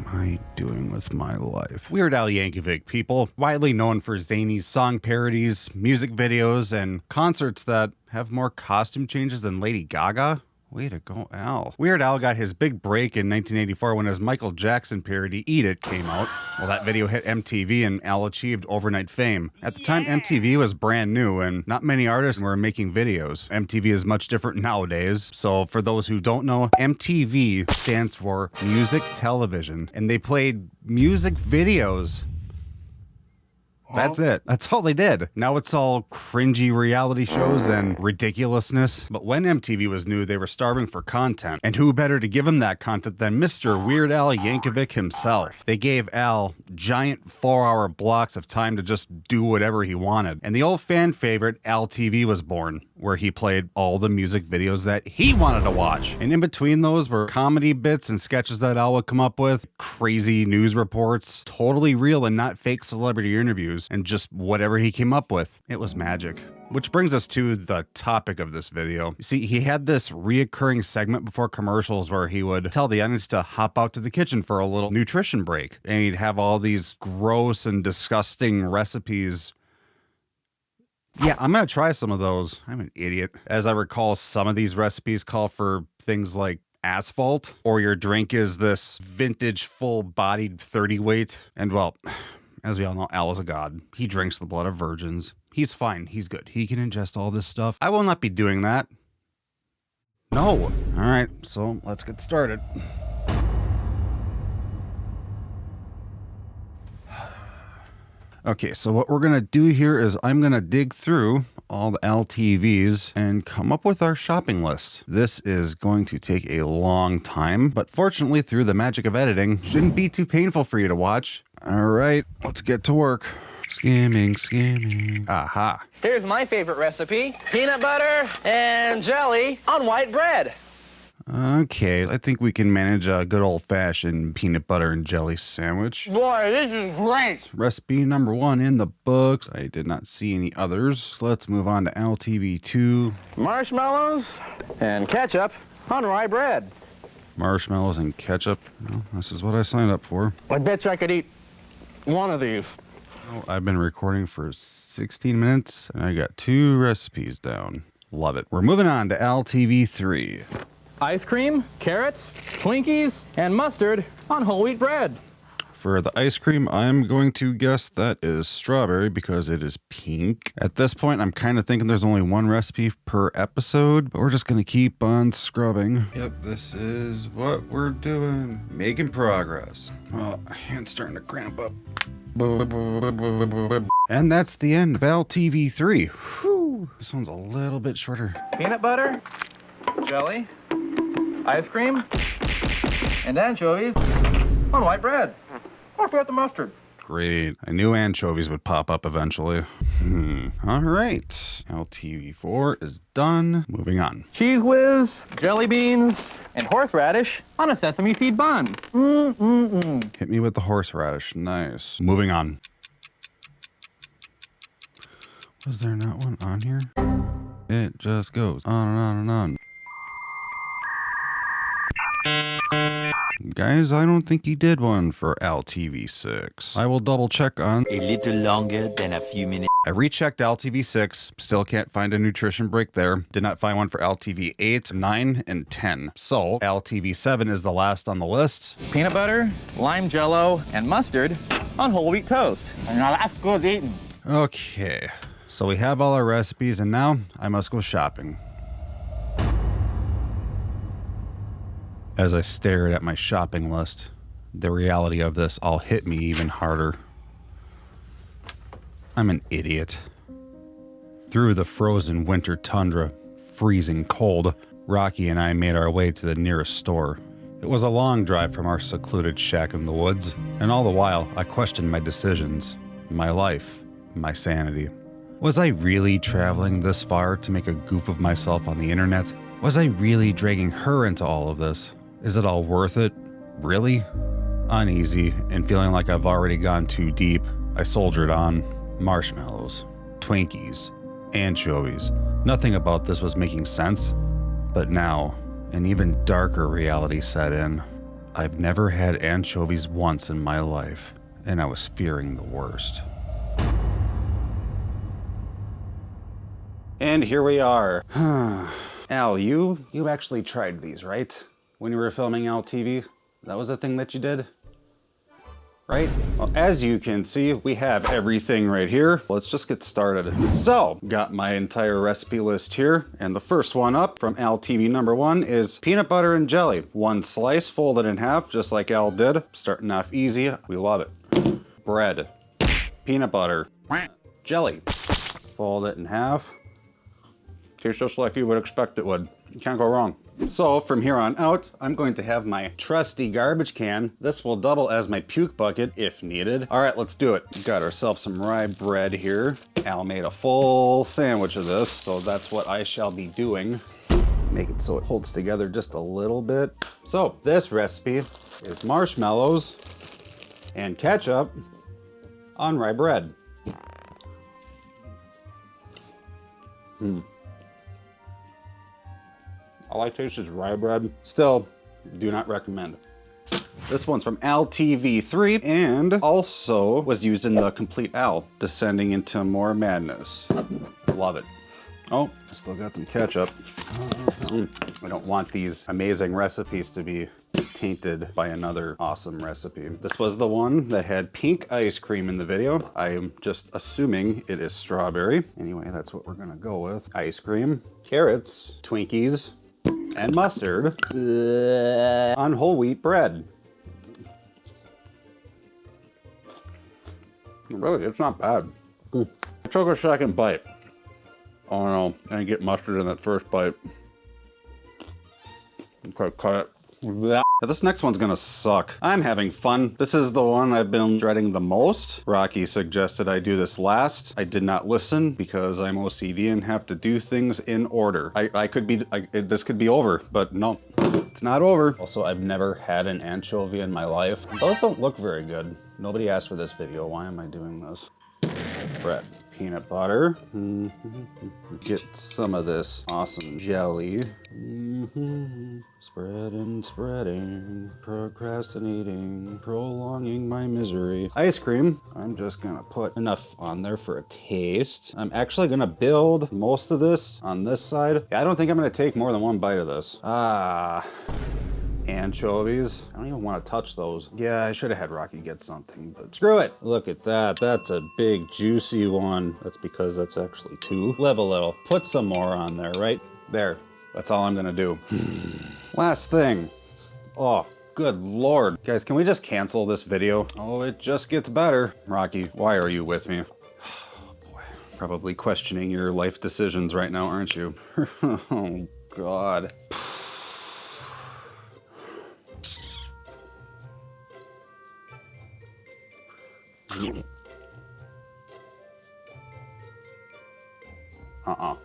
am I doing with my life? Weird Al Yankovic, people, widely known for zany song parodies, music videos, and concerts that have more costume changes than Lady Gaga. Way to go, Al. Weird Al got his big break in 1984 when his Michael Jackson parody Eat It came out. Well, that video hit MTV and Al achieved overnight fame. At the time, MTV was brand new and not many artists were making videos. MTV is much different nowadays. So for those who don't know, MTV stands for Music Television, and they played music videos. That's it. That's all they did. Now it's all cringy reality shows and ridiculousness. But when MTV was new, they were starving for content. And who better to give them that content than Mr. Weird Al Yankovic himself? They gave Al giant 4-hour blocks of time to just do whatever he wanted. And the old fan favorite, Al TV, was born, where he played all the music videos that he wanted to watch. And in between those were comedy bits and sketches that Al would come up with, crazy news reports, totally real and not fake celebrity interviews, and just whatever he came up with. It was magic. Which brings us to the topic of this video. You see, he had this reoccurring segment before commercials where he would tell the audience to hop out to the kitchen for a little nutrition break. And he'd have all these gross and disgusting recipes. Yeah, I'm going to try some of those. I'm an idiot. As I recall, some of these recipes call for things like asphalt, or your drink is this vintage full-bodied 30 weight. And well, as we all know, Al is a god. He drinks the blood of virgins. He's fine. He's good. He can ingest all this stuff. I will not be doing that. No. All right, so let's get started. Okay, so what we're going to do here is I'm going to dig through all the LTVs and come up with our shopping list. This is going to take a long time, but fortunately through the magic of editing, shouldn't be too painful for you to watch. All right, let's get to work. Scamming. Aha. Here's my favorite recipe: peanut butter and jelly on white bread. Okay, I think we can manage a good old-fashioned peanut butter and jelly sandwich. Boy, this is great. Recipe number 1 in the books. I did not see any others. So let's move on to LTV2. Marshmallows and ketchup on rye bread. Marshmallows and ketchup. Well, this is what I signed up for. I bet you I could eat one of these. Oh, I've been recording for 16 minutes, and I got 2 recipes down. Love it. We're moving on to LTV3. Ice cream, carrots, Twinkies, and mustard on whole wheat bread. For the ice cream, I'm going to guess that is strawberry because it is pink. At this point, I'm kind of thinking there's only 1 recipe per episode, but we're just going to keep on scrubbing. Yep, this is what we're doing. Making progress. Oh, hand's starting to cramp up. And that's the end of LTV3. Whew. This one's a little bit shorter. Peanut butter, jelly, ice cream, and anchovies on white bread. Don't forget the mustard. Great. I knew anchovies would pop up eventually. All right. LTV4 is done. Moving on. Cheese whiz, jelly beans, and horseradish on a sesame seed bun. Hit me with the horseradish. Nice. Moving on. Was there not one on here? It just goes on and on and on. Guys, I don't think he did one for LTV6. I will double check on. A little longer than a few minutes. I rechecked LTV6, still can't find a nutrition break there. Did not find one for LTV8, 9, and 10. So LTV7 is the last on the list. Peanut butter, lime jello, and mustard on whole wheat toast. Now that's good eating. Okay, so we have all our recipes, and now I must go shopping. As I stared at my shopping list, the reality of this all hit me even harder. I'm an idiot. Through the frozen winter tundra, freezing cold, Rocky and I made our way to the nearest store. It was a long drive from our secluded shack in the woods, and all the while I questioned my decisions, my life, my sanity. Was I really traveling this far to make a goof of myself on the internet? Was I really dragging her into all of this? Is it all worth it? Really? Uneasy and feeling like I've already gone too deep, I soldiered on. Marshmallows, Twinkies, anchovies. Nothing about this was making sense. But now, an even darker reality set in. I've never had anchovies once in my life, and I was fearing the worst. And here we are. Al, you actually tried these, right? When you were filming Al TV? That was the thing that you did? Right? Well, as you can see, we have everything right here. Let's just get started. So, got my entire recipe list here, and the first one up from Al TV #1 is peanut butter and jelly. 1 slice folded in half, just like Al did. Starting off easy, we love it. Bread, peanut butter, jelly. Fold it in half. Tastes just like you would expect it would. You can't go wrong. So from here on out, I'm going to have my trusty garbage can. This will double as my puke bucket if needed. All right, let's do it. We've got ourselves some rye bread here. Al made a full sandwich of this, so that's what I shall be doing. Make it so it holds together just a little bit. So this recipe is marshmallows and ketchup on rye bread. All I taste is rye bread. Still, do not recommend. This one's from Al TV3 and also was used in the Complete Al, Descending into More Madness. Love it. Oh, I still got some ketchup. I don't want these amazing recipes to be tainted by another awesome recipe. This was the one that had pink ice cream in the video. I am just assuming it is strawberry. Anyway, that's what we're gonna go with. Ice cream, carrots, Twinkies, and mustard on whole wheat bread. Really, it's not bad. I took a second bite. Oh no, I didn't get mustard in that first bite. Okay, cut it. This next one's gonna suck. I'm having fun. This is the one I've been dreading the most. Rocky suggested I do this last. I did not listen because I'm OCD and have to do things in order. This could be over, but no, it's not over. Also, I've never had an anchovy in my life. Those don't look very good. Nobody asked for this video. Why am I doing this? Bread, peanut butter. Get some of this awesome jelly. Spreading, spreading, procrastinating, prolonging my misery. Ice cream. I'm just gonna put enough on there for a taste. I'm actually gonna build most of this on this side. I don't think I'm gonna take more than 1 bite of this. Anchovies. I don't even want to touch those. Yeah, I should have had Rocky get something, but screw it. Look at that. That's a big, juicy one. That's because that's actually 2. Live a little. Put some more on there, right? There. That's all I'm gonna do. Last thing. Oh, good Lord. Guys, can we just cancel this video? Oh, it just gets better. Rocky, why are you with me? Oh, boy. Probably questioning your life decisions right now, aren't you? Oh, God.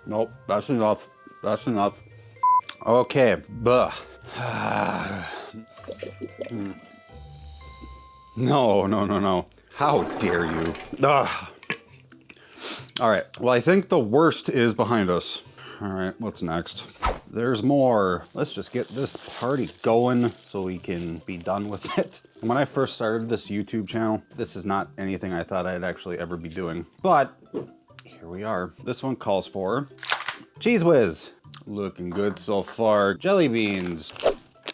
Nope, that's enough. That's enough. Okay, buh. No. How dare you? Ugh. All right, well, I think the worst is behind us. All right, what's next? There's more. Let's just get this party going so we can be done with it. When I first started this YouTube channel, this is not anything I thought I'd actually ever be doing. But here we are. This one calls for Cheese Whiz. Looking good so far. Jelly beans.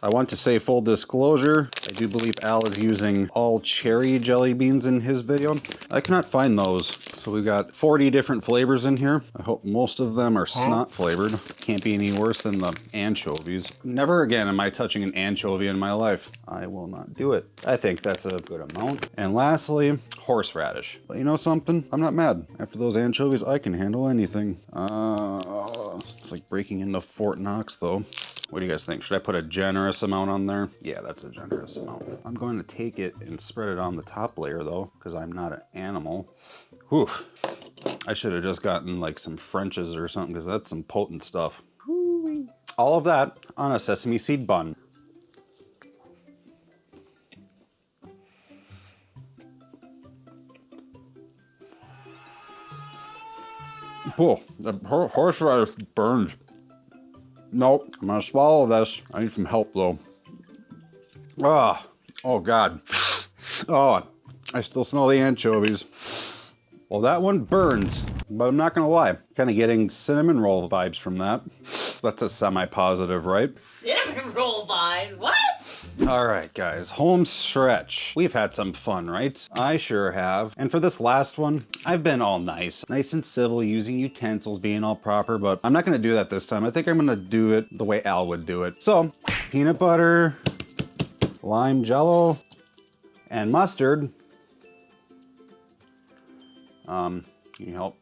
I want to say full disclosure, I do believe Al is using all cherry jelly beans in his video. I cannot find those. So we've got 40 different flavors in here. I hope most of them are snot flavored. Can't be any worse than the anchovies. Never again am I touching an anchovy in my life. I will not do it. I think that's a good amount. And lastly, horseradish. But you know something? I'm not mad. After those anchovies, I can handle anything. It's like breaking into Fort Knox though. What do you guys think? Should I put a generous amount on there? Yeah, that's a generous amount. I'm going to take it and spread it on the top layer though, because I'm not an animal. Whew. I should have just gotten like some French's or something, because that's some potent stuff. Woo-wee. All of that on a sesame seed bun. Whoa, the horseradish burns. Nope, I'm gonna swallow this. I need some help though. Oh God. Oh, I still smell the anchovies. Well, that one burns, but I'm not gonna lie. Kind of getting cinnamon roll vibes from that. That's a semi-positive, right? Cinnamon roll vibes? What? All right, guys, home stretch. We've had some fun, right? I sure have. And for this last one, I've been all nice and civil, using utensils, being all proper, but I'm not gonna do that this time. I think I'm gonna do it the way Al would do it. So, peanut butter, lime jello, and mustard. Can you help?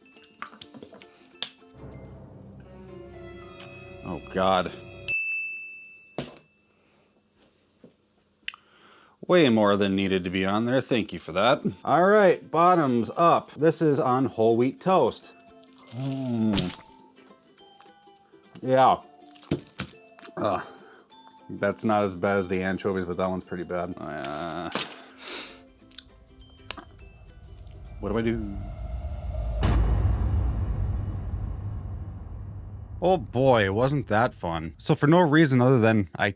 Oh God. Way more than needed to be on there. Thank you for that. All right, bottoms up. This is on whole wheat toast. Yeah. That's not as bad as the anchovies, but that one's pretty bad. What do I do? Oh boy, wasn't that fun. So for no reason other than I'm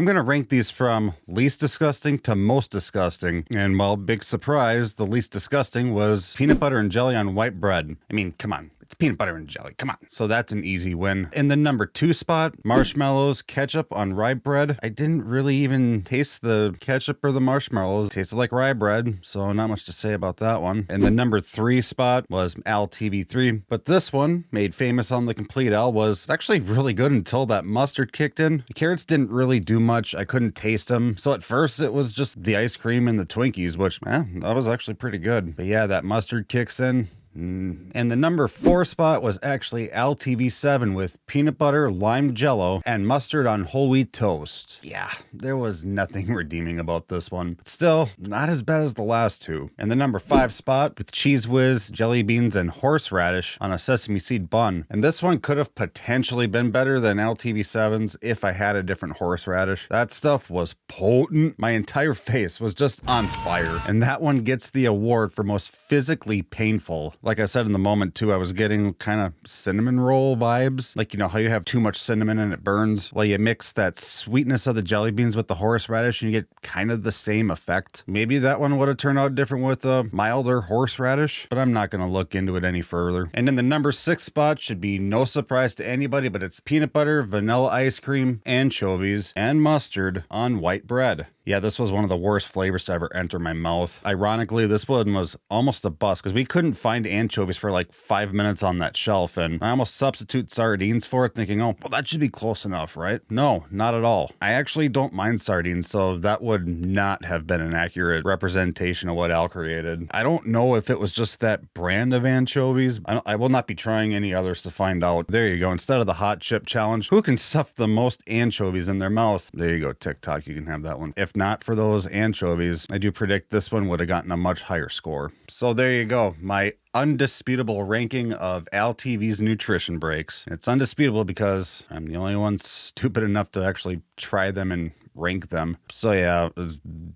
gonna rank these from least disgusting to most disgusting. And well, big surprise, the least disgusting was peanut butter and jelly on white bread. I mean, come on. It's peanut butter and jelly. Come on. So that's an easy win. In the number 2 spot, marshmallows, ketchup on rye bread. I didn't really even taste the ketchup or the marshmallows. It tasted like rye bread, so not much to say about that one. And the number 3 spot was Al TV3. But this one, made famous on the Complete Al, was actually really good until that mustard kicked in. The carrots didn't really do much. I couldn't taste them. So at first it was just the ice cream and the Twinkies, which, that was actually pretty good. But yeah, that mustard kicks in. And the number 4 spot was actually Al TV7 with peanut butter, lime jello, and mustard on whole wheat toast. Yeah, there was nothing redeeming about this one. Still, not as bad as the last two. And the number 5 spot with Cheese Whiz, jelly beans, and horseradish on a sesame seed bun. And this one could have potentially been better than Al TV7's if I had a different horseradish. That stuff was potent. My entire face was just on fire. And that one gets the award for most physically painful. Like I said in the moment too, I was getting kind of cinnamon roll vibes. Like, you know how you have too much cinnamon and it burns? Well, you mix that sweetness of the jelly beans with the horseradish and you get kind of the same effect. Maybe that one would have turned out different with a milder horseradish, but I'm not going to look into it any further. And in the number 6 spot should be no surprise to anybody, but it's peanut butter, vanilla ice cream, anchovies, and mustard on white bread. Yeah, this was one of the worst flavors to ever enter my mouth. Ironically, this one was almost a bust because we couldn't find anchovies for like 5 minutes on that shelf, and I almost substitute sardines for it thinking, oh, well, that should be close enough, right? No, not at all. I actually don't mind sardines, so that would not have been an accurate representation of what Al created. I don't know if it was just that brand of anchovies. I will not be trying any others to find out. There you go. Instead of the hot chip challenge, who can stuff the most anchovies in their mouth? There you go, TikTok. You can have that one. If not for those anchovies, I do predict this one would have gotten a much higher score. So there you go. My undisputable ranking of Al TV's nutrition breaks. It's undisputable because I'm the only one stupid enough to actually try them and rank them. So yeah,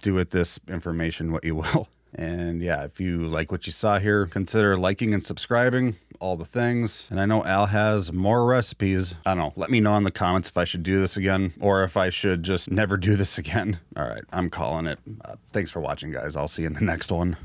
do with this information what you will. And yeah, if you like what you saw here, consider liking and subscribing, all the things. And I know Al has more recipes. I don't know. Let me know in the comments if I should do this again or if I should just never do this again. All right, I'm calling it. Thanks for watching, guys. I'll see you in the next one.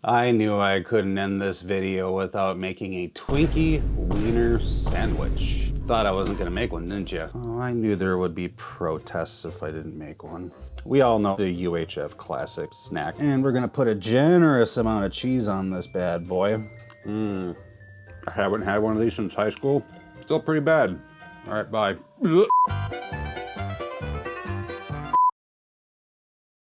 I knew I couldn't end this video without making a Twinkie wiener sandwich. Thought I wasn't gonna make one, didn't you? Oh, I knew there would be protests if I didn't make one. We all know the UHF classic snack. And we're gonna put a generous amount of cheese on this bad boy. I haven't had one of these since high school. Still pretty bad. All right, bye.